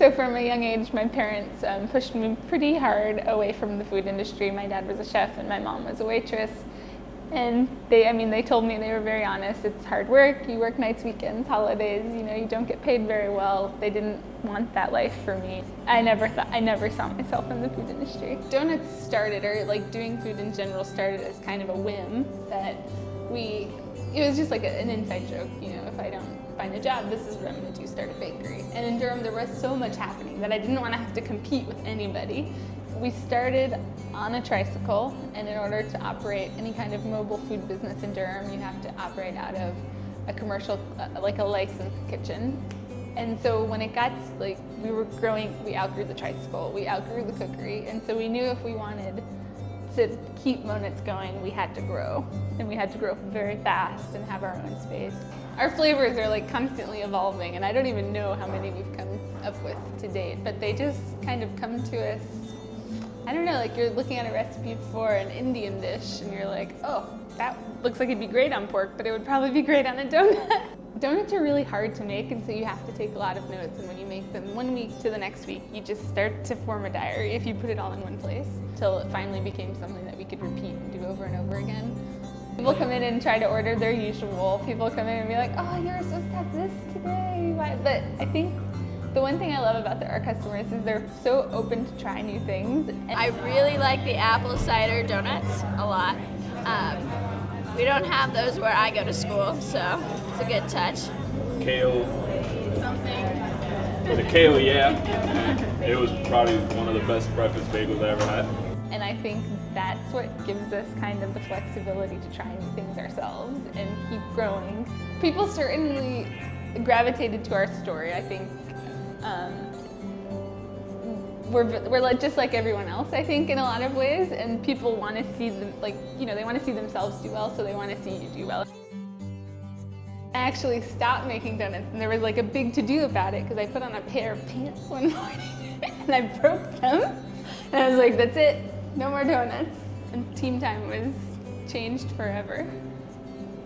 So from a young age, my parents pushed me pretty hard away from the food industry. My dad was a chef and my mom was a waitress. And they told me, they were very honest, it's hard work, you work nights, weekends, holidays, you don't get paid very well. They didn't want that life for me. I never saw myself in the food industry. Donuts started, or like doing food in general started as kind of a whim that it was just like an inside joke, if I don't find a job, this is what I'm going to do, start a bakery. And in Durham, there was so much happening that I didn't want to have to compete with anybody. We started on a tricycle, and in order to operate any kind of mobile food business in Durham, you have to operate out of a commercial, like a licensed kitchen. And so when it got, we were growing, we outgrew the tricycle, we outgrew the cookery, and so we knew if we wanted to keep Monuts going, we had to grow. And we had to grow very fast and have our own space. Our flavors are constantly evolving, and I don't even know how many we've come up with to date, but they just kind of come to us. I don't know, you're looking at a recipe for an Indian dish and you're like, oh, that looks like it'd be great on pork, but it would probably be great on a donut. Donuts are really hard to make, and so you have to take a lot of notes, and when you make them 1 week to the next week, you just start to form a diary if you put it all in one place, till it finally became something that we could repeat and do over and over again. People come in and try to order their usual. People come in and be like, oh, you were supposed to have this today. But I think the one thing I love about our customers is they're so open to try new things. I really like the apple cider donuts a lot. We don't have those where I go to school, so it's a good touch. Kale. Something. The kale, yeah. It was probably one of the best breakfast bagels I ever had. And I think that's what gives us kind of the flexibility to try new things ourselves and keep growing. People certainly gravitated to our story. I think we're just like everyone else, I think, in a lot of ways, and people want to see them, they want to see themselves do well, so they want to see you do well. I actually stopped making donuts, and there was a big to-do about it because I put on a pair of pants one morning and I broke them, and I was like, that's it, no more donuts. And team time was changed forever.